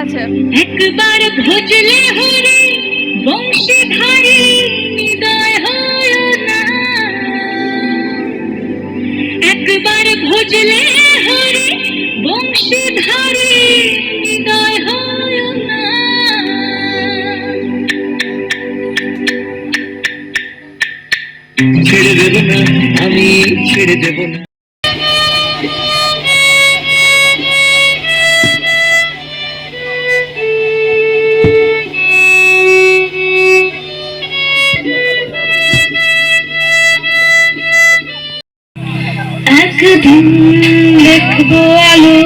আছে। একবার ভজলে হরি বংশীধারী হৃদয় হয় না, একবার ভজলে হরি বংশীধারী হৃদয় হয় না। ছেড়ে দেব না, আমি ছেড়ে দেব না। একদিন দেখবো আলো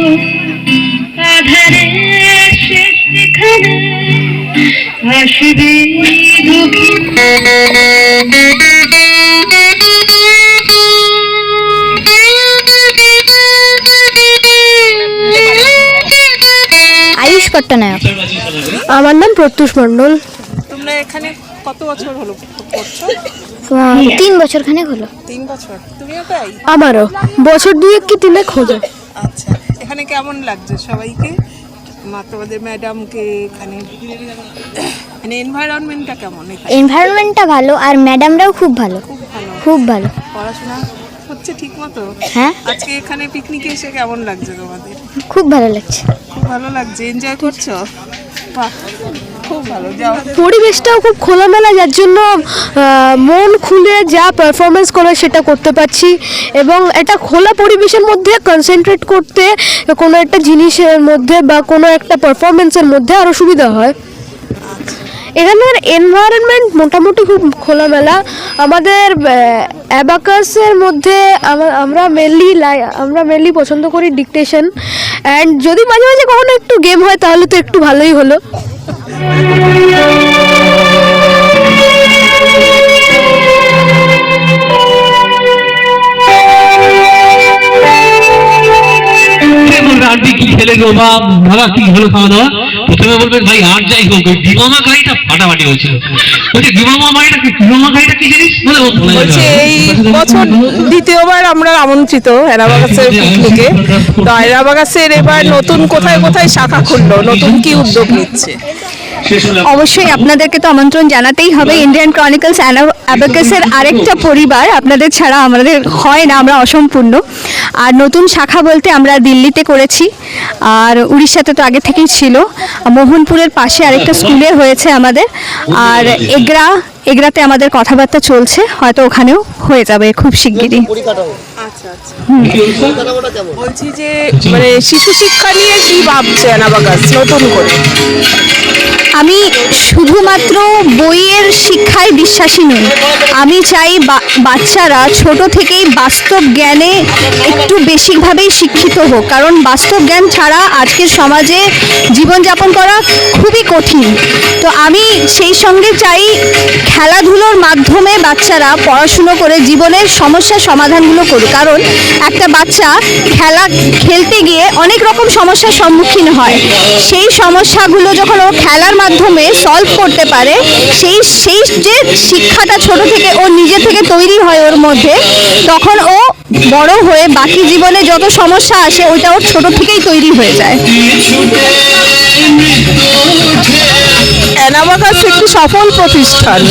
আধারে শেষ যেখানে আসবে আয়ুষ পট্টনায়ক। আমার নাম প্রত্যুষ মণ্ডল। তোমরা এখানে কত বছর হলো পড়ছো? 3 বছর খানেক হলো। 3 বছর। তুমিও তাই? আমারও বছর 2 কি 3 খোঁজে। আচ্ছা, এখানে কেমন লাগছে সবাইকে, তোমাদের ম্যাডামকে? এখানে মানে এনভায়রনমেন্টটা কেমন? এনভায়রনমেন্টটা ভালো আর ম্যাডামরাও খুব ভালো, খুব ভালো। পড়াশোনা হচ্ছে ঠিক মতো? হ্যাঁ। আজকে এখানে পিকনিকে এসে কেমন লাগছে তোমাদের? খুব ভালো লাগছে। খুব ভালো লাগছে, এনজয় করছো? বাহ, খুব ভালো। যাও, পরিবেশটাও খুব খোলামেলা, যার জন্য মন খুলে যা পারফরমেন্স করে সেটা করতে পারছি এবং একটা খোলা পরিবেশের মধ্যে কনসেন্ট্রেট করতে কোনো একটা জিনিসের মধ্যে বা কোনো একটা পারফরমেন্সের মধ্যে আরও সুবিধা হয়। এখানের এনভায়রনমেন্ট মোটামুটি খুব খোলামেলা। আমাদের অ্যাবাকাসের মধ্যে আমরা মেনলি পছন্দ করি ডিকটেশন, অ্যান্ড যদি মাঝে মাঝে কখনো একটু গেম হয় তাহলে তো একটু ভালোই হলো। আন্টি কি খেলে গো বা বাবা কি হলো খাওয়া দাওয়া? প্রথমে বলবেন ভাই আর যাই হোক ওই ডিমামা গাড়িটা ফাটাফাটি হয়েছিল। বলছে ডিমামা গাড়িটা কি জিনিস বলছে এই বছর দ্বিতীয়বার আমরা আমন্ত্রিত এরাবাগাসের পিকনিকে। তো এরাবাগাসের এবার নতুন কোথায় কোথায় শাখা খুললো, নতুন কি উদ্যোগ নিচ্ছে? অবশ্যই আপনাদেরকে তো আমন্ত্রণ জানাতেই হবে। ইন্ডিয়ান ক্রনিকলস অ্যাবাকাসের আরেকটা পরিবার, আপনাদের ছাড়া আমাদের হয় না, আমরা অসম্পূর্ণ। আর নতুন শাখা বলতে আমরা দিল্লিতে করেছি, আর উড়িষ্যাতে তো আগে থেকেই ছিল। মোহনপুরের পাশে আরেকটা স্কুলে হয়েছে আমাদের, আর এগরাতে আমাদের কথাবার্তা চলছে, হয়তো ওখানেও হয়ে যাবে খুব শিগগিরই। আচ্ছা আচ্ছা, বলছি যে মানে শিশু শিক্ষা নিয়ে কি ভাবছে এরাবাগাস নতুন করে? আমি শুধুমাত্র বইয়ের শিক্ষায় বিশ্বাসী নই। আমি চাই বাচ্চারা ছোট থেকেই বাস্তব জ্ঞানে একটু বেশিভাবেই শিক্ষিত হোক, কারণ বাস্তব জ্ঞান ছাড়া আজকের সমাজে জীবনযাপন করা খুবই কঠিন। তো আমি সেই সঙ্গে চাই খেলাধুলোর মাধ্যমে বাচ্চারা পড়াশুনো করে জীবনের সমস্যার সমাধানগুলো করুক, কারণ একটা বাচ্চা খেলতে গিয়ে অনেক রকম সমস্যার সম্মুখীন হয়। সেই সমস্যাগুলো যখন ও খেলার মাধ্যমে সলভ করতে পারে, সেই যে শিক্ষাটা ছোট থেকে ও নিজে থেকে তৈরি হয় ওর মধ্যে, তখন ও বড় হয়ে বাকি জীবনে যত সমস্যা আসে ওইটা ওর ছোট থেকেই তৈরি হয়ে যায়। এরাবাগাস একটি সফল প্রতিষ্ঠান,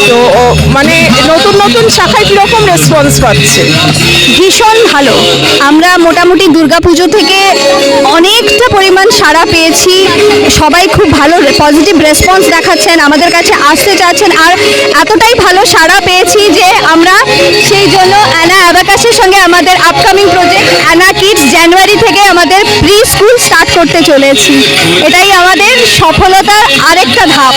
তো মানে নতুন নতুন শাখায় কিরকম রেসপন্স পাচ্ছে? ভীষণ ভালো। আমরা মোটামুটি দুর্গাপুজো থেকে অনেকটা পরিমাণ সাড়া পেয়েছি। সবাই খুব ভালো পজিটিভ রেসপন্স দেখাচ্ছেন, আমাদের কাছে আসতে চাচ্ছেন, আর এতটাই ভালো সাড়া পেয়েছি যে আমরা সেই জন্য অ্যানা অ্যাবাকাসের সঙ্গে আমাদের আপকামিং প্রজেক্ট অ্যানা কিডস জানুয়ারি থেকে আমাদের প্রি স্কুল স্টার্ট করতে চলেছি। এটাই আমাদের সফলতার আরেকটা ধাপ।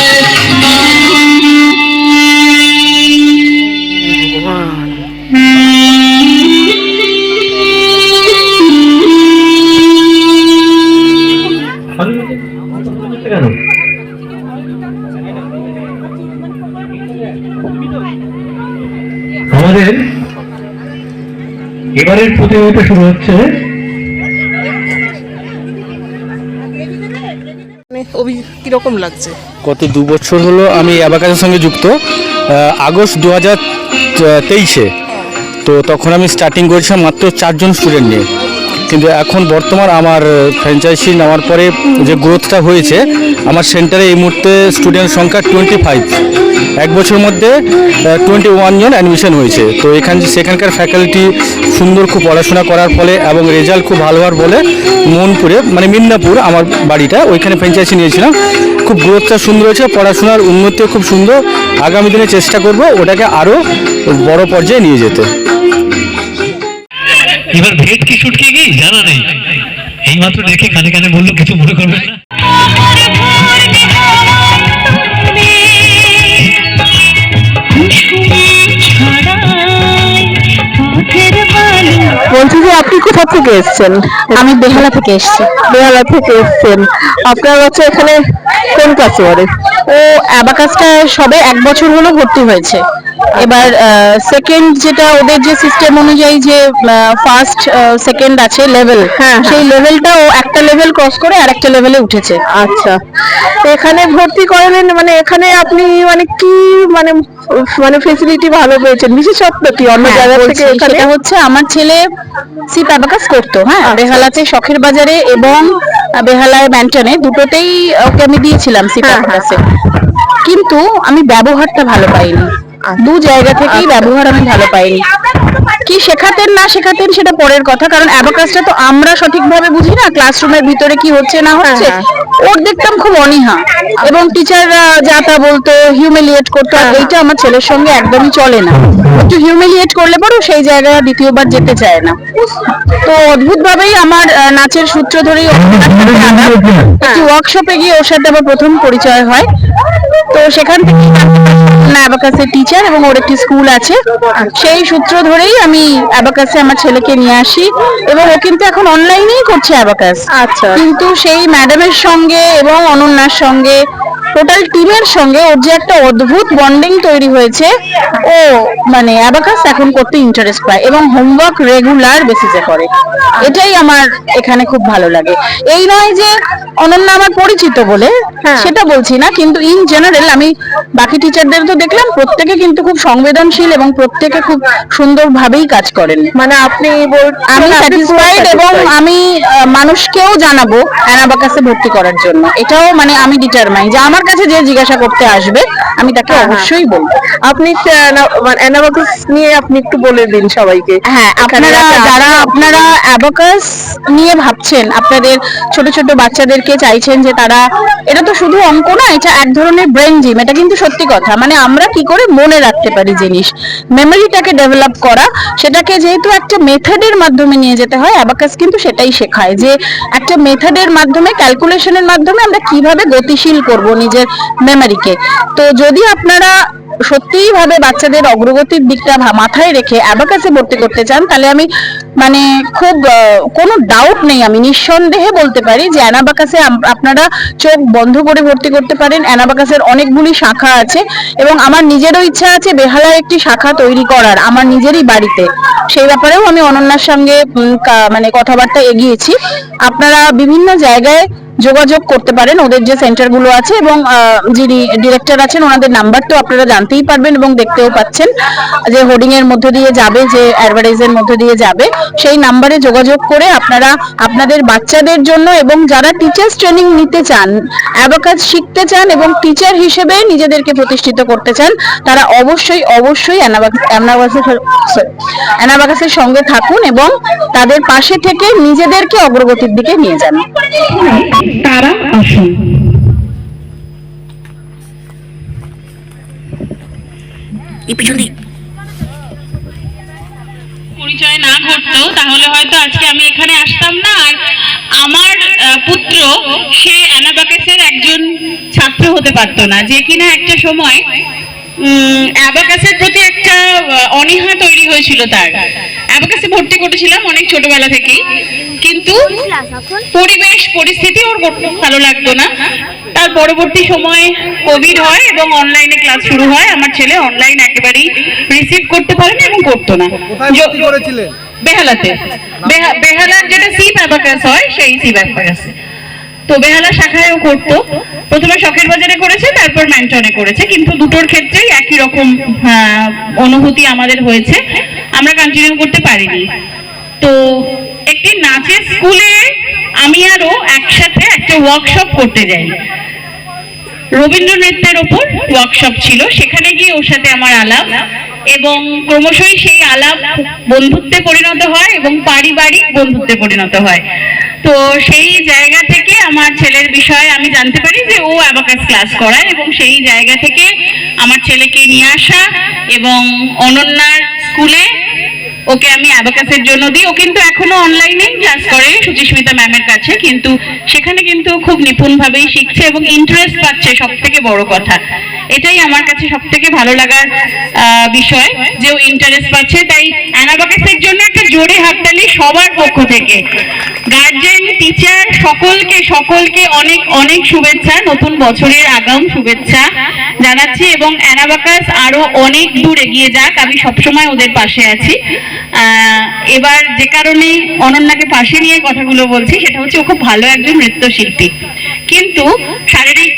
আমাদের এবারের প্রতিযোগিতা শুরু হচ্ছে। কিরকম লাগছে? গত 2 বছর হলো আমি অ্যাবাকাসের সঙ্গে যুক্ত। আগস্ট 2023-এ তো তখন আমি স্টার্টিং করেছিলাম মাত্র 4 জন স্টুডেন্ট নিয়ে। কিন্তু এখন বর্তমান আমার ফ্র্যাঞ্চাইজি নেওয়ার পরে যে গ্রোথটা হয়েছে, আমার সেন্টারে এই মুহূর্তে স্টুডেন্ট সংখ্যা 25। এক বছরের মধ্যে 21 জন অ্যাডমিশন হয়েছে। তো সেখানকার ফ্যাকাল্টি সুন্দর খুব পড়াশোনা করার ফলে এবং রেজাল্ট খুব ভালো হওয়ার বলে মোহনপুরে মানে মিদনাপুর আমার বাড়িটা, ওইখানে ফ্র্যাঞ্চাইজি নিয়েছিলাম। খুব গ্রোথটা সুন্দর হয়েছে, পড়াশোনার উন্নতিও খুব সুন্দর। আগামী দিনে চেষ্টা করব ওটাকে আরও বড় পর্যায়ে নিয়ে যেতে। এবার ভেদ কি ছুটকে কি জানা নেই, এইমাত্র দেখে কানে কানে বললো, কিছু মনে করবেন না। বলছি যে আপনি কোথা থেকে এসেছেন? আমি বেহালা থেকে এসেছি। বেহালা থেকে এসেছেন। আপনার বাচ্চা এখানে কোন ক্লাসে পড়ে? ও অ্যাবাকাসটা সবে 1 বছর হলো ভর্তি হয়েছে। এবার সেকেন্ড যেটা ওদের যে সিস্টেম অনুযায়ী যে ফার্স্ট সেকেন্ড আছে লেভেল, হ্যাঁ। সেই লেভেলটা ও একটা লেভেল ক্রস করে আরেকটা লেভেলে উঠেছে। আচ্ছা, তো এখানে ভর্তি করালেন, মানে এখানে আপনি মানে কি মানে মানে ফেসিলিটি ভালো পেয়েছেন? বিশেষত্ব কি অন্য হ্যাঁ, জায়গা বলছি, থেকে এখানে? সেটা হচ্ছে আমার ছেলে সিপ অ্যাবাকাস করতো, হ্যাঁ, আচ্ছা। বেহালাতে শখের বাজারে এবং বেহালায় ব্যান্টনে দুটোতেই ওকে আমি দিয়েছিলাম সিপ হ্যাঁ, অ্যাবাকাসে। কিন্তু আমি ব্যবহারটা ভালো পাইনি, দু জায়গা থেকেই ব্যবহার আমি ভালো পাইনি। কি শেখাতেন না শেখাতেন সেটা পরের কথা, কারণ অ্যাবাকাসটা তো আমরা সঠিকভাবে বুঝি না, ক্লাসরুমের ভিতরে কি হচ্ছে না হচ্ছে। হ্যাঁ। ওর দেখতাম খুব অনীহা, এবং টিচাররা যা তা বলতো, হিউমিলিয়েট করতো, আর এইটা আমার ছেলের সঙ্গে একদমই চলে না। একটু হিউমিলিয়েট করলে পরেও সেই জায়গায় দ্বিতীয়বার যেতে চায় না। তো অদ্ভুত ভাবেই আমার নাচের সূত্র ধরেই একটি ওয়ার্কশপে গিয়ে ওর সাথে আমার প্রথম পরিচয় হয়। তো সেখান থেকে অ্যাবাকাসের টিচার এবং ওর একটি স্কুল আছে, সেই সূত্র ধরেই আমি অ্যাবাকাসে আমার ছেলেকে নিয়ে আসি, এবং ও কিন্তু এখন অনলাইনেই করছে অ্যাবাকাস। আচ্ছা। কিন্তু সেই ম্যাডামের সঙ্গে এবং অনন্যার সঙ্গে টোটাল টিমের সঙ্গে ওর যে একটা অদ্ভুত বন্ডিং তৈরি হয়েছে, ও মানে অ্যাবাকাস এখন করতে ইন্টারেস্ট পায় এবং হোমওয়ার্ক রেগুলার বেসিসে করে। এটাই আমার এখানে খুব ভালো লাগে। এই নয় যে অনন্যা আমার পরিচিত বলে, হ্যাঁ। সেটা বলছি না, কিন্তু ইন জেনারেল আমি বাকি টিচারদের তো দেখলাম, প্রত্যেকে কিন্তু খুব সংবেদনশীল এবং প্রত্যেকে খুব সুন্দরভাবেই কাজ করেন। মানে আপনি আমি স্যাটিসফাইড, এবং আমি মানুষকেও জানাবো অ্যানাবাকাসে ভর্তি করার জন্য। এটাও মানে আমি ডিটারমাইন যে আমার কাছে যে জিজ্ঞাসা করতে আসবে আমি তাকে অবশ্যই বলবো। আপনি অ্যানাবাকাস নিয়ে আপনি একটু বলে দিন সবাইকে। হ্যাঁ, আপনারা যারা আপনারা অ্যাবাকাস নিয়ে ভাবছেন, আপনাদের ছোট ছোট বাচ্চাদেরকে চাইছেন যে তারা, এটা তো শুধু অঙ্ক না, এটা এক ধরনের ব্রেন জিম, এটা কিন্তু সত্যি কথা। মানে আমরা কি করে মনে রাখতে পারি জিনিস, মেমোরিটাকে ডেভেলপ করা, সেটাকে যেহেতু একটা মেথডের মাধ্যমে নিয়ে যেতে হয়, অ্যাবাকাস কিন্তু সেটাই শেখায় যে একটা মেথডের মাধ্যমে, ক্যালকুলেশনের মাধ্যমে আমরা কিভাবে গতিশীল করব নিজের মেমোরিকে। তো যদি আপনারা সত্যিই ভাবে বাচ্চাদের অগ্রগতির দিকটা মাথায় রেখে অ্যাবাকাসে ভর্তি করতে চান, তাহলে আমি মানে খুব কোনো ডাউট নেই, আমি নিঃসন্দেহে বলতে পারি যে অ্যানাবাকাসে আপনারা চোখ বন্ধ করে ভর্তি করতে পারেন। অ্যানাবাকাসের অনেকগুলি শাখা আছে, এবং আমার নিজেরও ইচ্ছা আছে বেহালায় একটি শাখা তৈরি করার, আমার নিজেরই বাড়িতে। সেই ব্যাপারেও আমি অনন্যার সঙ্গে মানে কথাবার্তা এগিয়েছি। আপনারা বিভিন্ন জায়গায় যোগাযোগ করতে পারেন, ওদের যে সেন্টারগুলো আছে, এবং যিনি ডিরেক্টর আছেন ওনাদের নাম্বার তো আপনারা জানতেই পারবেন এবং দেখতেও পাচ্ছেন যে হোর্ডিং এর মধ্যে দিয়ে যাবে, যে অ্যাডভার্টাইজের মধ্যে দিয়ে যাবে, সেই নাম্বারে যোগাযোগ করে আপনারা আপনাদের বাচ্চাদের জন্য, এবং যারা টিচার্স ট্রেনিং নিতে চান, অ্যাবাকাস শিখতে চান এবং টিচার হিসেবে নিজেদেরকে প্রতিষ্ঠিত করতে চান, তারা অবশ্যই অবশ্যই অ্যানাবাকাসের সঙ্গে থাকুন এবং তাদের পাশে থেকে নিজেদেরকে অগ্রগতির দিকে নিয়ে যান। তারা আসুন। পরিচয় না ঘটতো তাহলে হয়তো আজকে আমি এখানে আসতাম না। আর আমার পুত্র সে অ্যানাবাকাসের একজন ছাত্র হতে পারতো না, যে কিনা একটা সময় অ্যাবাকাসের প্রতি একটা অনীহা তৈরি হয়েছিল তার। অ্যাবাকাসে ভর্তি করেছিলাম অনেক ছোটবেলা থেকেই, কিন্তু পরিবেশ পরিস্থিতি ওর করতে ভালো লাগতো না। তার পরবর্তী সময়ে কোভিড হয় এবং অনলাইনে ক্লাস শুরু হয়। আমার ছেলে অনলাইন একেবারেই রিসিভ করতে পারে না এবং করতো না। বেহালাতে, বেহালার যেটা সিপ অ্যাবাকাস হয় সেই সিপ অ্যাবাকাসে, তো বেহালা শাখায়ও করতো। প্রথমে শখের বাজারে করেছে, তারপর ম্যান্টনে করেছে, কিন্তু দুটোর ক্ষেত্রেই একই রকম অনুভূতি আমাদের হয়েছে, আমরা কন্টিনিউ করতে পারিনি। তো একটি নাচের স্কুলে আমি আরো একসাথে একটা ওয়ার্কশপ করতে যাই। রবীন্দ্র নৃত্যের ওপর ওয়ার্কশপ ছিল, সেখানে গিয়ে ওর সাথে আমার আলাপ, এবং ক্রমশই সেই আলাপ বন্ধুত্বে পরিণত হয় এবং পারিবারিক বন্ধুত্বে পরিণত হয়। তো সেই জায়গা থেকে আমার ছেলের বিষয়ে আমি জানতে পারি যে ও অ্যাবাকাস ক্লাস করায়, এবং সেই জায়গা থেকে আমার ছেলেকে নিয়ে আসা এবং অনন্যার স্কুলে ওকে আমি অ্যাবাকাসের জন্য দিই। ও কিন্তু এখনো অনলাইনে ক্লাস করে সুচিস্মিতা ম্যামের কাছে, কিন্তু সেখানে কিন্তু খুব নিপুণভাবেই শিখছে এবং ইন্টারেস্ট পাচ্ছে, সব থেকে বড় কথা এটাই আমার কাছে সব থেকে ভালো লাগার বিষয় যে ও ইন্টারেস্ট পাচ্ছে। তাই অ্যানাবাকাসের জন্য একটা জোরে হাততালি সবার পক্ষ থেকে, গার্জেন, টিচার, সকলকে অনেক অনেক শুভেচ্ছা, নতুন বছরের আগাম শুভেচ্ছা জানাচ্ছি, এবং অ্যানাবাকাস আরো অনেক দূর এগিয়ে যাক, আমি সবসময় ওদের পাশে আছি। এবার যে কারণে অনন্যাকে পাশে নিয়ে কথাগুলো বলছি সেটা হচ্ছে ও খুব ভালো একজন নৃত্যশিল্পী, কিন্তু শারীরিক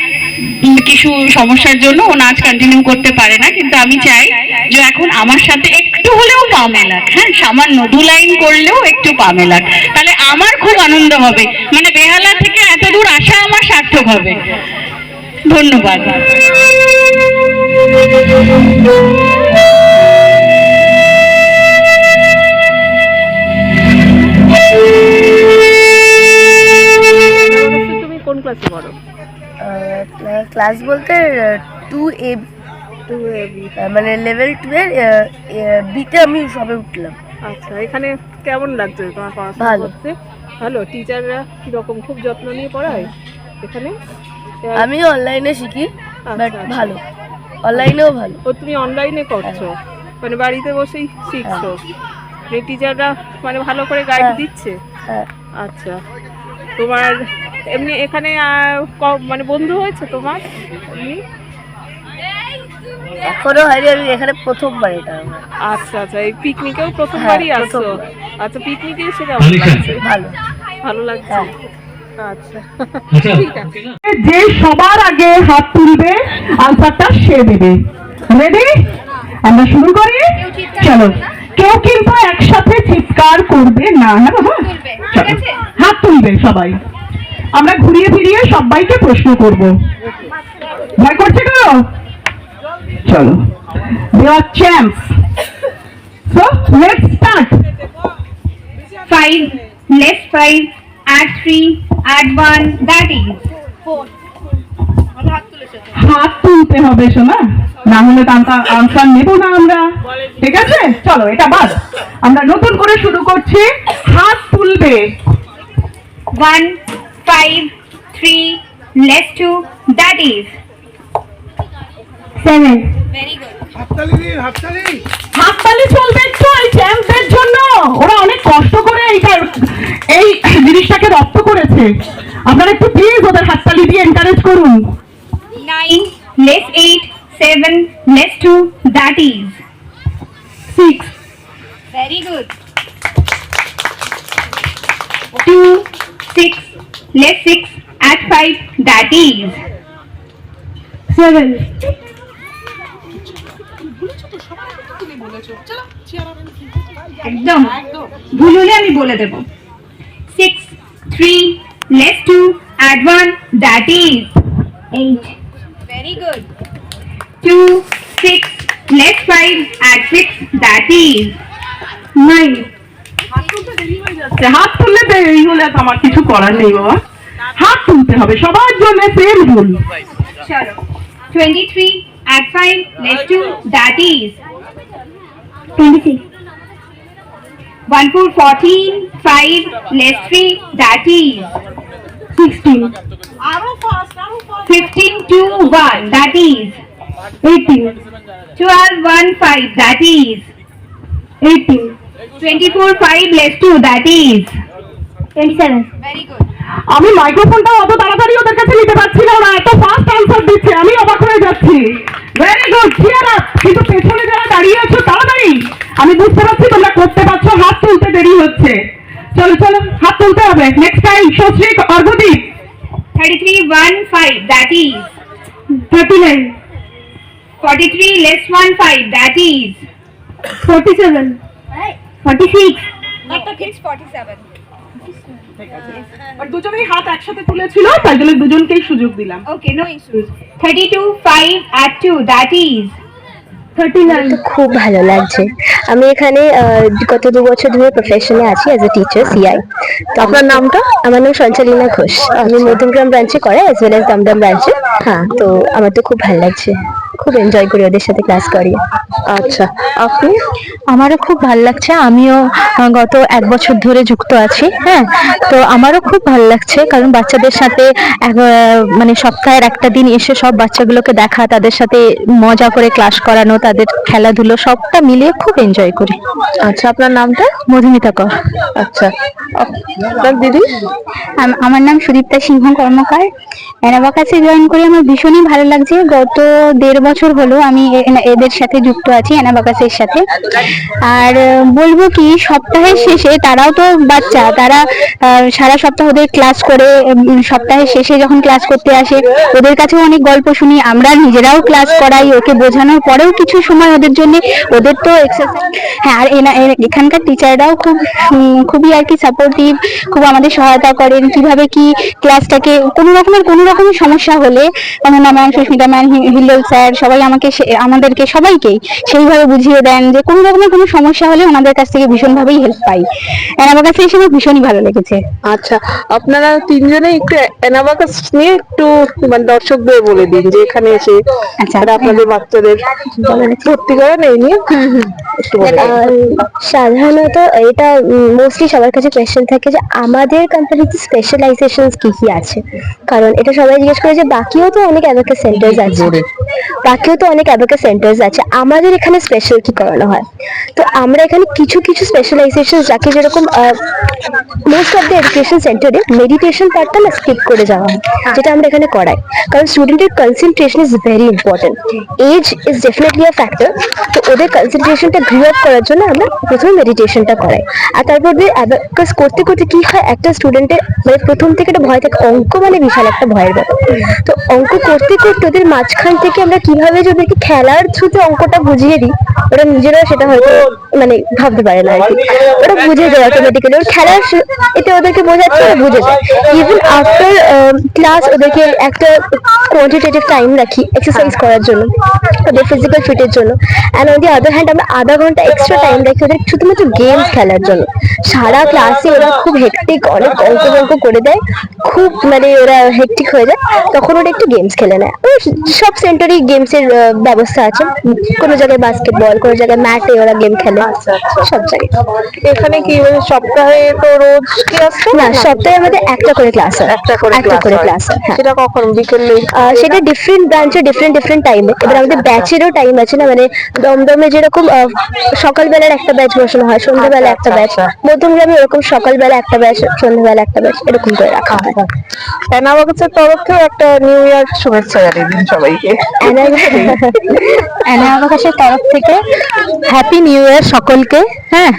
কিছু সমস্যার জন্য ও নাচ কন্টিনিউ করতে পারে না। কিন্তু আমি চাই যে এখন আমার সাথে একটু হলেও পা মেলাক, হ্যাঁ, সামান্য 2 লাইন করলেও একটু পা মেলাক, তাহলে আমার খুব আনন্দ হবে, মানে বেহালা থেকে এত দূর আসা আমার সার্থক হবে। ধন্যবাদ। তুমি কোন ক্লাসে পড়ো? ক্লাস বলতে 2A, মানে লেভেল 2 এর বিতে আমি সবে উঠলাম। আচ্ছা, এখানে কেমন লাগছে তোমার পড়াশোনা ভালো। করতে? ভালো। টিচাররা কিরকম, খুব যত্ন নিয়ে পড়ায় এখানে? আমি অনলাইনে শিখি, বাট আচ্ছা। ভালো, অনলাইনেও ভালো। ও তুমি অনলাইনে করছো, মানে বাড়িতে বসেই শিখছো, মানে টিচাররা মানে ভালো করে গাইড হ্যাঁ। দিচ্ছে? হ্যাঁ, আচ্ছা, তোমার এমনি এখানে মানে বন্ধু হয়েছে তোমার এমনি? এখনো হয়নি, আমি এখানে প্রথমবার এটা আমার। আচ্ছা আচ্ছা, এই পিকনিকেও প্রথমবারই হ্যাঁ, আসছো? প্রথমবার। আচ্ছা, পিকনিকে এসে কেমন লাগছে? ভালো। ভালো লাগছে? হ্যাঁ। আচ্ছা, ঠিক আছে। যে সবার আগে হাত তুলবে আনসারটা সে দেবে। রেডি? আমরা শুরু করি, চলো। কেউ কিন্তু একসাথে চিৎকার করবে না, হ্যাঁ বাবা? চলো, হাত তুলবে সবাই, আমরা ঘুরিয়ে ফিরিয়ে সবাইকে প্রশ্ন করব। ভয় করছে কেন? চলো, দেওয়ার champ. So let's start. 5 less 5 add 3 add 1 that is 4. হাত তুলতে হবে শোনা, না হলে আনসার নেব না আমরা, ঠিক আছে? চলো, এটা বাদ, আমরা নতুন করে শুরু করছি। হাত তুলবে। 1 5 3 less 2 that is 7. হাততালি চলবে একটু এই চ্যাম্পের জন্য, ওরা অনেক কষ্ট করে এই জিনিসটাকে রপ্ত করেছে। আপনারা একটু প্লিজ ওদের হাততালি দিয়ে এনকারেজ করুন। 9 less 8 7 less 2 that is 6. Very good. 2 6 less 6 add 5 that is 7. একদম ভুল হলে আমি বলে দেব। 6 3 less 2 add 1 that is 8. Very good. 2 6 less 5 add 6 that is 9. হাত তুললে দেরি হলে তো আমার কিছু করার নেই বাবা, হাত তুলতে হবে সবার জন্য, সেম রুল। চলো, 23 add 5 less 2 that is 26. 1 4 14 5 less 3 that is 16. 15 2 1 that is 18. 12 1 5 that is 18. 24 5 less 2 that is 27. Very good. আমি মাইক্রোফোনটা অত তাড়াতাড়ি ওদের কাছে নিতে পারছি না, ওরা এত ফাস্ট আনসার দিচ্ছে, আমি অবাক হয়ে যাচ্ছি। Very good, cheer up. কিন্তু পেছনে যারা দাঁড়িয়ে আছো তাড়াতাড়ি, আমি বুঝতে পারছি তোমরা করতে পারছো, হাত তুলতে দেরি হচ্ছে। চলো চলো, হাত তুলতে হবে। নেক্সট টাইম সশ্রী Arghadeep. 33 1 5 that is 39. 43 less 1 5 that is 47. 46. Not the kids 47. আর দুজনেই হাত একসাথে তুলেছিল, তাই জন্য দুজনকেই সুযোগ দিলাম। Okay, no issues. 32, 5 at 2, that is 39. তো খুব ভালো লাগছে। আমি এখানে গত 2 বছর ধরে প্রফেশনে আছি অ্যাজ এ টিচার সিআই। তো আপনার নামটা? আমার নাম সঞ্চালিনা ঘোষ। আমি মধ্যমগ্রাম ব্রাঞ্চে করাই অ্যাজ ওয়েল অ্যাজ দমদম ব্রাঞ্চে। হ্যাঁ, তো আমার তো খুব ভালো লাগছে, খুব এনজয় করি ওদের সাথে ক্লাস করি। আচ্ছা, আপনি? আমারও খুব ভালো লাগছে, আমিও গত 1 বছর ধরে যুক্ত আছি। হ্যাঁ, তো আমারও খুব ভালো লাগছে, কারণ বাচ্চাদের সাথে মানে সপ্তাহের একটা দিন এসে সব বাচ্চাগুলোকে দেখা, তাদের সাথে মজা করে ক্লাস করানো, তাদের খেলাধুলো সবটা মিলিয়ে খুব এনজয় করি। আচ্ছা, আপনার নামটা? মধুমিতা কর। আচ্ছা, আপনার দিদি? আমার নাম সুদীপ্তা সিংহ কর্মকার। অ্যানাবাকাসে জয়েন করে আমার ভীষণই ভালো লাগছে। গত 1.5 বছর হলো আমি এদের সাথে যুক্ত আছি, অ্যানাবাকাসের সাথে। আর বলবো কি, সপ্তাহের শেষে তারাও তো বাচ্চা, তারা সারা সপ্তাহ ওদের ক্লাস করে, সপ্তাহের শেষে যখন ক্লাস করতে আসে ওদের কাছেও অনেক গল্প শুনি, আমরা নিজেরাও ক্লাস করাই, ওকে বোঝানোর পরেও কিছু সময় ওদের জন্য, ওদের তো এক্সারসাইজ। হ্যাঁ, আর এখানকার টিচাররাও খুবই আর কি সাপোর্টিভ, খুব আমাদের সহায়তা করেন কিভাবে কি ক্লাসটাকে কোনো রকমের সমস্যা হলে, অনন্যা ম্যাম, সুস্মিতা ম্যাম, হিল্লোল স্যার সবাই আমাদেরকে সবাইকেই সেইভাবে বুঝিয়ে দেন যে কোনো রকমের কোনো সমস্যা হলে ওনাদের কাছ থেকে ভীষণভাবেই হেল্প পাই। অ্যানাবাকাসে এসে আমার ভীষণই ভালো লেগেছে। আচ্ছা, আপনারা তিনজনে একটু অ্যানাবাকাস নিয়ে একটু মানে দর্শকদের বলে দিন যে এখানে এসে আপনাদের বাচ্চাদের ভর্তি করেন এই নিয়ে একটু বলে দিন। সাধারণত এটা মোস্টলি সবার কাছে কোয়েশ্চেন থাকে যে আমাদের কোম্পানিতে স্পেশালাইজেশন কি কি আছে, কারণ এটা সবাই জিজ্ঞেস করে যে বাকিও তো অনেক অ্যাবাকাস সেন্টার্স আছে, আমাদের এখানে স্পেশাল কি করানো হয়। তো আমরা এখানে কিছু স্পেশালাইজেশন যাকে, যেরকম মোস্ট অফ দ্য এডুকেশন সেন্টারে মেডিটেশন পার্টটা না স্কিপ করে যাওয়া হয়, যেটা আমরা এখানে করাই, কারণ স্টুডেন্টের concentration is very important. Age is definitely a factor. তো ওদের কনসেন্ট্রেশনটা গ্রো আপ করার জন্য আমরা প্রথমে মেডিটেশনটা করাই। আর তারপর অ্যাবাকাস করতে করতে কি হয়, একটা স্টুডেন্টের মানে প্রথম থেকে একটা ভয় থাকে, অঙ্ক মানে বিশাল একটা ভয়ের ব্যাপার। তো অঙ্ক করতে করতে ওদের মাঝখান থেকে আমরা কিভাবে যে ওদেরকে খেলার থ্রুতে অঙ্কটা বুঝিয়ে দিই, ওরা নিজেরাও সেটা হয়তো মানে ভাবতে পারে না আর কি, ওরা বুঝে যায় অটোমেটিক্যালি, ওর খেলার এতে ওদেরকে বোঝাচ্ছে, ওরা বুঝে যায়। ইভেন আফটার ক্লাস ওদেরকে একটা কোয়ান্টিটেটিভ টাইম রাখি এক্সারসাইজ করার জন্য, ওদের ফিজিক্যাল ফিটের জন্য। And on the other hand আমরা আধা ঘন্টা এক্সট্রা টাইম রাখি ওদের শুধুমাত্র গেমস খেলার জন্য। সারা ক্লাসে ওরা খুব হেক্টিক, অনেক অঙ্ক করে দেয়, খুব মানে ওরা হেক্টিক হয়ে যায়, তখন ওরা একটু গেমস খেলে নেয়। সব সেন্টারেই গেমসের ব্যবস্থা আছে, কোনো জায়গায় বাস্কেটবল, কোনো জায়গায় ম্যাটে ওরা গেম খেলে, সব জায়গায়। এখানে কি মানে সপ্তাহে তো রোজ কি আসছে? না, সপ্তাহে আমাদের একটা করে ক্লাস হয়, একটা করে ক্লাস হয়। সেটা কখন? বিকেলে? সেটা ডিফারেন্ট ব্রাঞ্চে ডিফারেন্ট টাইমে। এবার আমাদের ব্যাচেরও টাইম আছে না, মানে দমদমে যেরকম সকালবেলার একটা ব্যাচ বসানো হয়, সন্ধ্যাবেলা একটা ব্যাচ, মধ্যমগ্রামে ওরকম সকালবেলা একটা ব্যাচ, সন্ধ্যাবেলা একটা ব্যাচ, এরকম করে রাখা হয়। অ্যানাবাকাসের তরফ থেকে একটা নিউ ইয়ার শুভেচ্ছা জানিয়ে দিন সবাইকে। অ্যানাবাকাসের তরফ থেকে হ্যাপি নিউ ইয়ার সকলকে। হ্যাঁ,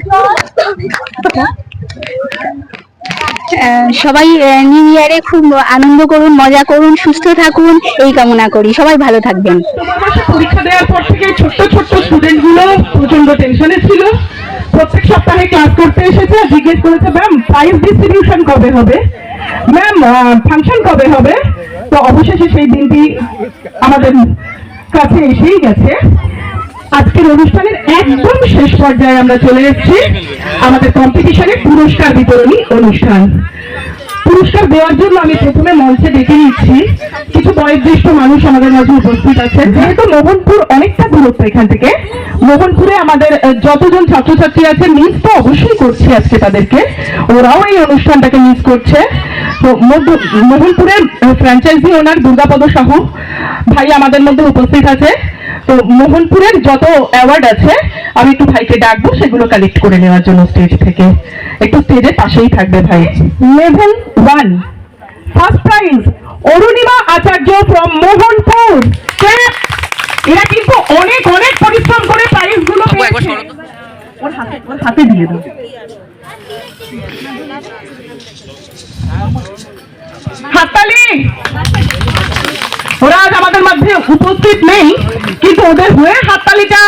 সবাই নিউ ইয়ারে খুব আনন্দ করুন, মজা করুন, সুস্থ থাকুন, এই কামনা করি। সবাই ভালো থাকবেন। পরীক্ষা দেওয়ার পর থেকে ছোট্ট স্টুডেন্ট গুলো প্রচন্ড টেনশনে ছিল। প্রত্যেক সপ্তাহে ক্লাস করতে এসেছে, জিজ্ঞেস করেছে ম্যাম প্রাইজ ডিস্ট্রিবিউশন কবে হবে, ম্যাম ফাংশন কবে হবে। তো অবশেষে সেই দিনটি আমাদের কাছে এসেই গেছে। আজকের অনুষ্ঠানের একদম শেষ পর্যায়ে আমরা চলে এসেছি আমাদের কম্পিটিশনের পুরস্কার বিতরণী অনুষ্ঠান। পুরস্কার দেওয়ার জন্য আমি প্রথমে মঞ্চে ডেকে নিচ্ছি কিছু বয়োজ্যেষ্ঠ মানুষ আমাদের মাঝে উপস্থিত আছেন। যেহেতু মোহনপুর অনেকটা দূরত্ব এখান থেকে, মোহনপুরে আমাদের যতজন ছাত্রছাত্রী আছে মিস তো অবশ্যই করছি আজকে তাদেরকে, ওরাও এই অনুষ্ঠানটাকে মিস করছে। তো মোহনপুরের ফ্র্যাঞ্চাইজি ওনার দুর্গাপদ সাহু ভাই আমাদের মধ্যে উপস্থিত আছে। তো মোহনপুরের যত অ্যাওয়ার্ড আছে আমি একটু ভাইকে ডাকবো সেগুলো কালেক্ট করে নেওয়ার জন্য স্টেজ থেকে। একটু স্টেজের পাশেই থাকবে ভাই। Level 1 first prize Arunima Acharya from Mohanpur. এরা কিন্তু অনেক পরিশ্রম করে প্রাইজ গুলো পেয়েছে। ওর হাতে দিয়ে দাও। হাততালি। ওরা আজ আমাদের মধ্যে উপস্থিত নেই, কিন্তু ওদের হয়ে হাততালিটা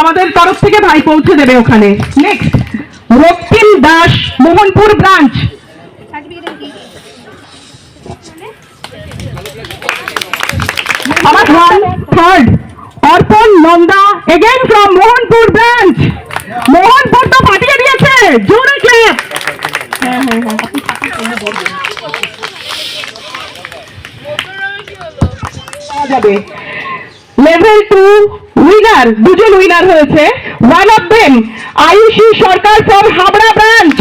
আমাদের তরফ থেকে ভাই পৌঁছে দেবে ওখানে। Next Raktim Das, Mohanpur branch. আমার third Arpan Nanda again from Mohanpur branch. Mohanpur তো ফাটিয়ে দিয়েছে, জোরে ক্ল্যাপ। যাবে লেভেল 2 উইনার, দুজন উইনার হয়েছে। One of them Ayushi Sarkar from Habra branch.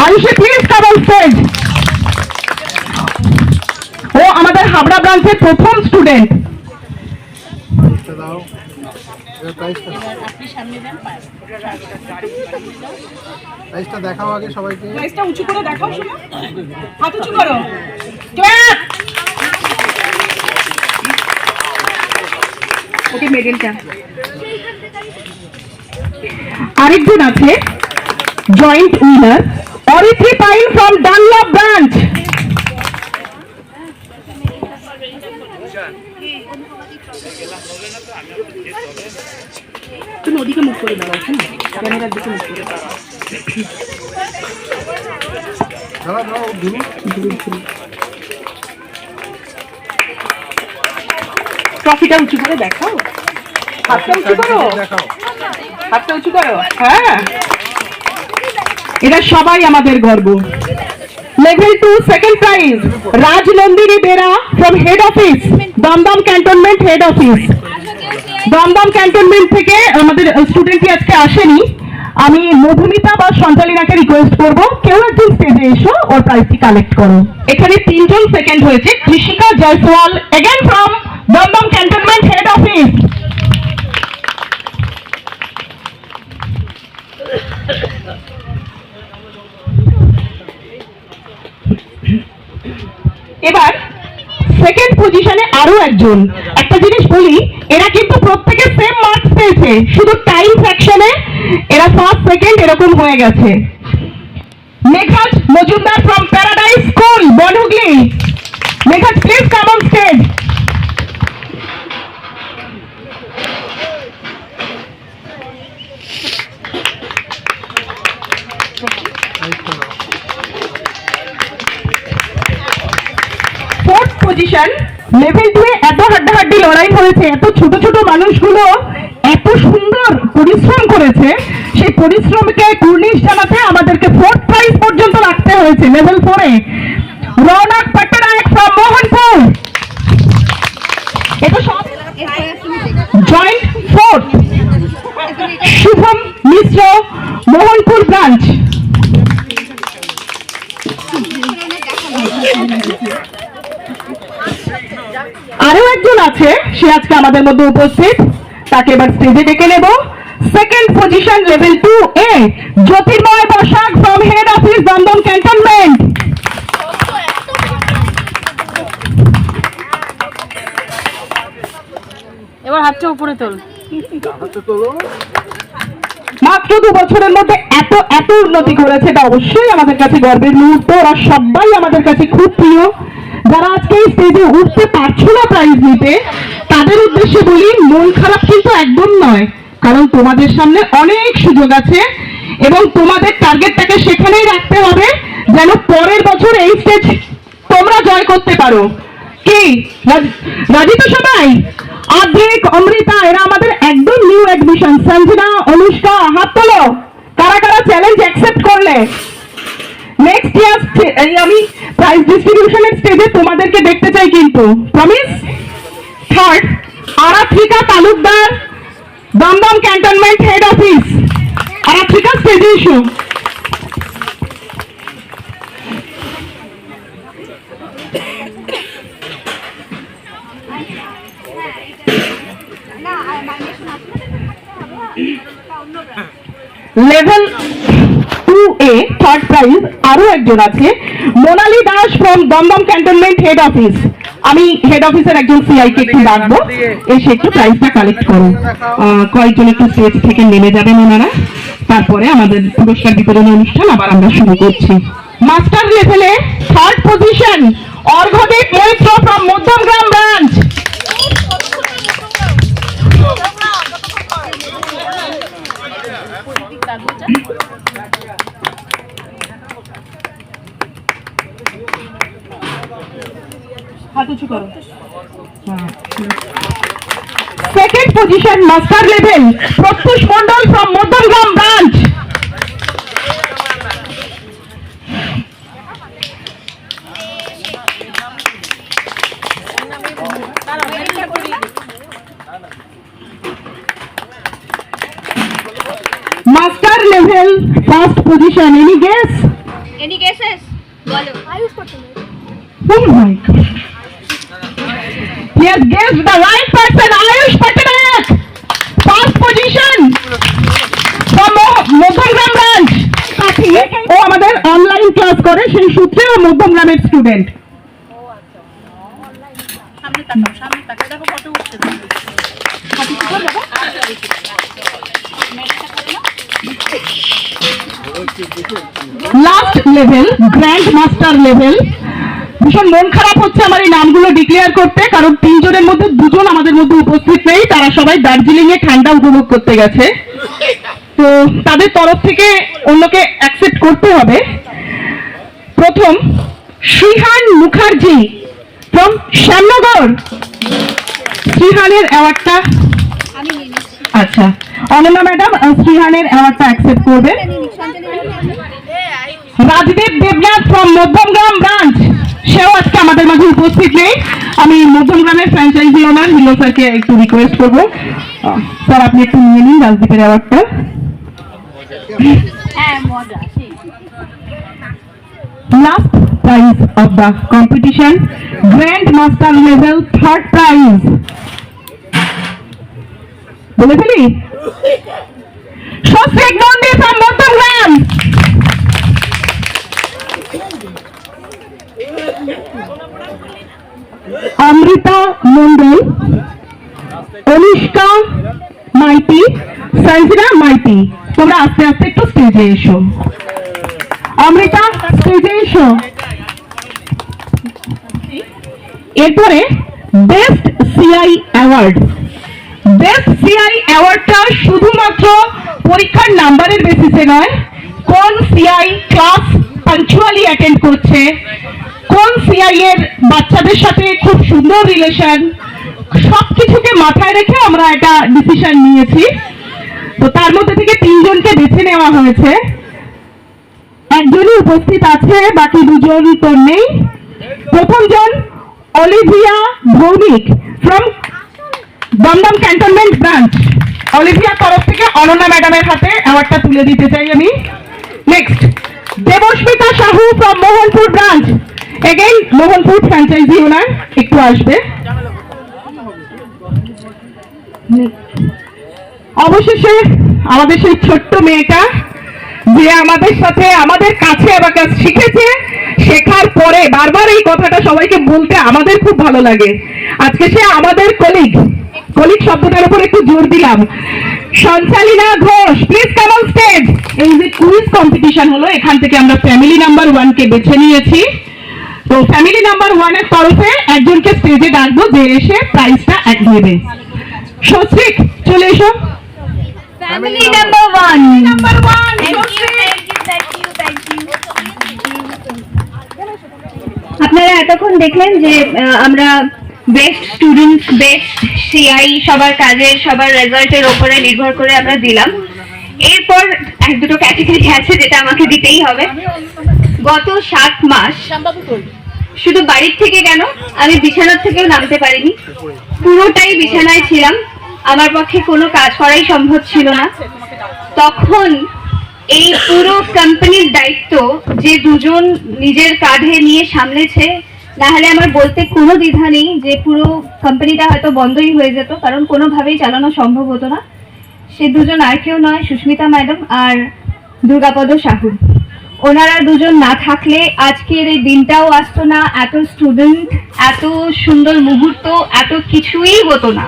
Ayushi please come on stage. ও আমাদের হাবড়া ব্রাঞ্চের প্রথম স্টুডেন্ট। প্রাইসটা দেখাও আগে সবাইকে। প্রাইসটা উঁচু করে দেখাও, শোনো হাত উঁচু করো, ক্ল্যাপ। ওকে মেডেলটা। আরেকজন আছে joint winner Aritri pine from Dunlop branch. তুমি ওদিকে মুখ করে দাও, ক্যামেরার দিকে মুখ করে দাও। ট্রফিটা উঁচু করে দেখাও, হাতটা উঁচু করো, হাতটা উঁচু করো। হ্যাঁ, এরা সবাই আমাদের গর্ব। Level 2 second prize Rajnandini Bera from head office, Dumdum cantonment head office. Dumdum cantonment থেকে আমাদের স্টুডেন্টটি আজকে আসেনি। আমি মধুমিতা বা সঞ্চালিনাকে রিকোয়েস্ট করব, কেউ একজন স্টেজে এসো ওর প্রাইজটি কালেক্ট করো। এখানে 3 জন সেকেন্ড হয়েছে। Krishika Jaiswal again from Dumdum cantonment head office. এবার সেকেন্ড পজিশনে আরো একজন। একটা জিনিস বলি, এরা কিন্তু প্রত্যেকে সেম মার্কস পেয়েছে, শুধু টাইম ফ্র্যাকশনে এরা ফার্স্ট সেকেন্ড এরকম হয়ে গেছে। Meghaj Majumdar from paradise school Bonhooghly. Meghaj please come on stage. Fourth position level 2 এ এত হাড্ডাহাড্ডি লড়াই হয়েছে, এত ছোট ছোট মানুষগুলো এত সুন্দর পরিশ্রম করেছে, সেই পরিশ্রমকে কুর্নিশ জানাতে আমাদেরকে ফোর্থ প্রাইজ পর্যন্ত রাখতে হয়েছে। লেভেল 4 এ রৌনক পট্টনায়ক ফ্রম মোহনপুর। এটা সব joint fourth. Shubham Mishra Mohanpur branch. আরো একজন আছে, সে আজকে আমাদের মধ্যে উপস্থিত, তাকে এবার স্টেজে ডেকে নেব। সেকেন্ড পজিশন লেভেল 2 এ Jyotirmoy Basak from head office Dumdum cantonment. এবার হাতটা উপরে তোল। মাত্র 2 বছরের মধ্যে এত এত উন্নতি করেছে, এটা অবশ্যই আমাদের কাছে গর্বের মুহূর্ত। ওরা সবাই আমাদের কাছে খুব প্রিয়। যারা আজকে এই স্টেজে উঠতে পারছো না প্রাইজ নিতে, তাদের উদ্দেশ্যে বলি, মন খারাপ কিন্তু একদম নয়, কারণ তোমাদের সামনে অনেক সুযোগ আছে এবং তোমাদের টার্গেটটাকে সেখানেই রাখতে হবে যেন পরের বছর এই স্টেজ তোমরা জয় করতে পারো। কি রাজি তো সবাই? আদ্রিক, অমৃতা এরা আমাদের একদম নিউ অ্যাডমিশন। সঞ্জনা, অনুষ্কা, হাত তোলো কারা কারা চ্যালেঞ্জ অ্যাকসেপ্ট করলে। নেক্সট ইয়ার আমি প্রাইজ ডিস্ট্রিবিউশনের স্টেজে তোমাদেরকে দেখতে চাই কিন্তু, promise. Third Aratrika Talukdar, Dumdum cantonment head office. Aratrika স্টেজে এসো। লেভেল 2 এ থার্ড প্রাইজ আরো একজন আছে, Monali Das from Dumdum cantonment head office. আমি হেড অফিসের একজন সিআই কে একটু ডাকবো, এসে একটু প্রাইজটা কালেক্ট করো। কয়েকজন একটু স্টেজ থেকে নেমে যাবেন ওনারা, তারপরে আমাদের পুরস্কার বিতরণ অনুষ্ঠান আবার আমরা শুরু করছি। মাস্টার লেভেলে third position Arghadeep Maitra from Madhyamgram branch. হাত উঁচু করো। Second position master level Pratyush Mondal from Madhyamgram branch. Master level first position, any guess? Any guesses? বলো। Oh my God. He has guessed the right person, Ayush Patnaik. First position from Madhyamgram branch. ও আমাদের online class করে, সেই সূত্রে ও মধ্যমগ্রামের student. Last level grand master level. ভীষণ মন খারাপ হচ্ছে আমার এই নামগুলো ডিক্লেয়ার করতে, কারণ তিনজনের মধ্যে দুজন আমাদের মধ্যে উপস্থিত নেই, তারা সবাই দার্জিলিং এ ঠান্ডা উপভোগ করতে গেছে। তো তাদের তরফ থেকে অন্যকে অ্যাকসেপ্ট করতে হবে। প্রথম শ্রীহান মুখার্জি ফ্রম শ্যামনগর। শ্রীহানের অ্যাওয়ার্ডটা আচ্ছা অনন্যা ম্যাডাম শ্রীহানের অ্যাওয়ার্ডটা অ্যাকসেপ্ট করবেন। রাজদেব দেবনাথ ফ্রম মধ্যমগ্রাম ব্রাঞ্চ, সেও আজকে আমাদের মাঝে উপস্থিত নেই। আমি মধ্যমগ্রামের ফ্র্যাঞ্চাইজি ওনার হিলো স্যারকে একটু রিকোয়েস্ট করবো, স্যার আপনি একটু নিয়ে নিন রাজদীপের অ্যাওয়ার্ডটা। Last prize of the competition grand master level third prize. বলে ফেলি স্বস্তিক নন্দী ফ্রম মধ্যমগ্রাম। অমৃতা মন্ডল, অনুষ্কা মাইতি, সঞ্জনা মাইতি, তোমরা আস্তে আস্তে একটু স্টেজে এসো। অমৃতা স্টেজে এসো। এরপরে best CI award. Best CI অ্যাওয়ার্ডটা শুধুমাত্র পরীক্ষার নাম্বারের বেসিসে নয়, কোন সিআই ক্লাস পাঞ্চুয়ালি অ্যাটেন্ড করছে, কোন সিআই এর বাচ্চাদের সাথে খুব সুন্দর রিলেশন, সবকিছুকে মাথায় রেখে আমরা একটা ডিসিশন নিয়েছি। তো তার মধ্যে থেকে তিনজনকে বেছে নেওয়া হয়েছে। একজনই উপস্থিত আছে, বাকি দুজন তো নেই। প্রথমজন Olivia Bhowmik from Dumdum cantonment branch. অলিভিয়ার তরফ থেকে অনন্যা ম্যাডামের হাতে অ্যাওয়ার্ডটা তুলে দিতে চাই আমি। Next Debasmita Sahu from Mohanpur branch, again Mohanpur franchise owner একটু আসবে। অবশেষে আমাদের সেই ছোট্ট মেয়েটা যে আমাদের সাথে আমাদের কাছে অ্যাবাকাস শিখেছে, শেখার পরে বারবার এই কথাটা সবাইকে বলতে আমাদের খুব ভালো লাগে। আজকে সে আমাদের কলিগ শব্দটার উপর একটু জোর দিলাম। Sanchalina Ghosh, please come on stage. এই যে কুইজ কম্পিটিশন হলো, এখান থেকে আমরা ফ্যামিলি নাম্বার 1 কে বেছে নিয়েছি। তো ফ্যামিলি নাম্বার 1 এর তরফে একজনকে স্টেজে ডাকবো, যে এসে প্রাইজটা এক নেবে। সস্ত্রিক চলে এসো। Family number 1। নাম্বার 1 আপনারা এতক্ষণ দেখলেন যে আমরা বেস্ট স্টুডেন্ট, বেস্ট সিআই সবার কাজের, সবার রেজাল্টের উপরে নির্ভর করে আমরা দিলাম। এরপর এক দুটো ক্যাটাগরি আছে যেটা আমাকে দিতেই হবে। গত 7 মাস শুধু বাড়ির থেকে কেন, আমি বিছানার থেকেও নামতে পারিনি। পুরোটাই বিছানায় ছিলাম, আমার পক্ষে কোনো কাজ করাই সম্ভব ছিল না। তখন এই পুরো কোম্পানির দায়িত্ব যে দুজন নিজের কাঁধে নিয়ে সামলেছে, না হলে আমার বলতে কোনো দ্বিধা নেই যে পুরো কোম্পানিটা হয়তো বন্ধই হয়ে যেত, কারণ কোনোভাবেই চালানো সম্ভব হতো না। সে দুজন আর কেউ নয়, সুস্মিতা ম্যাডাম আর দুর্গাপদ সাহু। ওনারা দুজন না থাকলে আজকের এই দিনটাও আসতো না, এত স্টুডেন্ট, এত সুন্দর মুহূর্ত, এত কিছুই হতো না।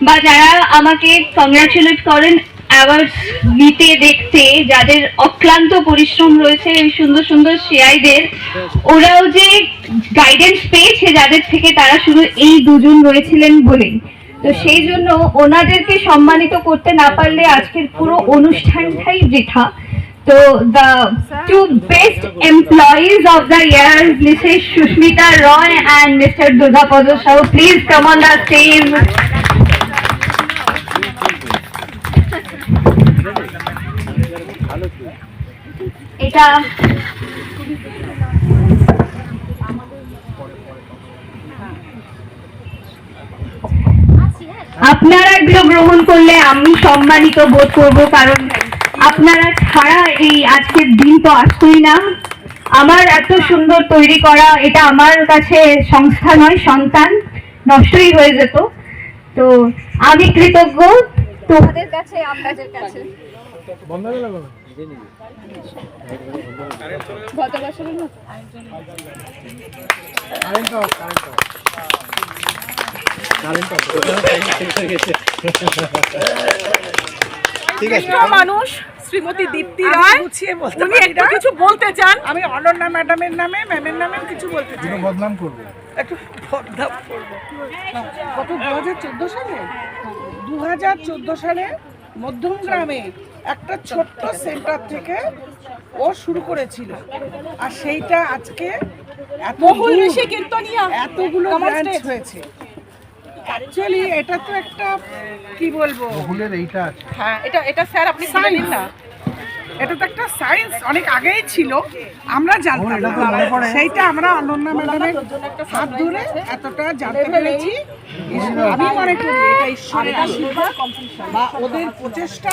বা যারা আমাকে কংগ্রাচুলেট করেন অ্যাওয়ার্ড নিতে দেখতে, যাদের অক্লান্ত পরিশ্রম রয়েছে, এই সুন্দর সুন্দর সিআইদের, ওরাও যে গাইডেন্স পেয়েছে যাদের থেকে, তারা শুধু এই দুজন রয়েছিলেন বলেই। তো সেই জন্য ওনাদেরকে সম্মানিত করতে না পারলে আজকের পুরো অনুষ্ঠানটাই বৃথা। So the two best employees of the year, Mrs. Shushmita Roy and Mr. Durgapada Sahu, please come on the stage. এটা আপনারা এগুলো গ্রহণ করলে আমি সম্মানিত বোধ করব, কারণ আপনারা ছাড়া এই আজকের দিন তো আসতোই না। আমার এত সুন্দর তৈরি করা এটা আমার কাছে সংস্থা নয়, সন্তান, নষ্টই হয়ে যেত। তো আমি কৃতজ্ঞ তোমাদের কাছে, আপনাদের কাছে। ঠিক আছে মানুষ শ্রীমতী দীপ্তি রায় উনি একটু কিছু বলতে চান। আমি অনন্যা ম্যাডামের নামে, ম্যামের নামে কিছু বলতে চাই। বদনাম করবো একটু বদনাম করবো। কত 2014 সালে 2014 সালে মধ্যমগ্রামে একটা ছোট্ট সেন্টার থেকে ও শুরু করেছিল, আর সেইটা আজকে বহুল বেশি কীর্তনিয়া এতগুলো ব্রাঞ্চ হয়েছে। অ্যাকচুয়ালি এটা তো একটা কি বলবো, বহুলের এইটা আছে। হ্যাঁ, এটা স্যার আপনি জানেন না, এটা তো একটা সায়েন্স অনেক আগেই ছিল, আমরা জানতাম না। সেইটা আমরা অনন্যা ম্যাডামের হাত ধরে এতটা জানতে পেরেছি। আমি মনে করি এটা ঈশ্বরের আশীর্বাদ বা ওদের প্রচেষ্টা।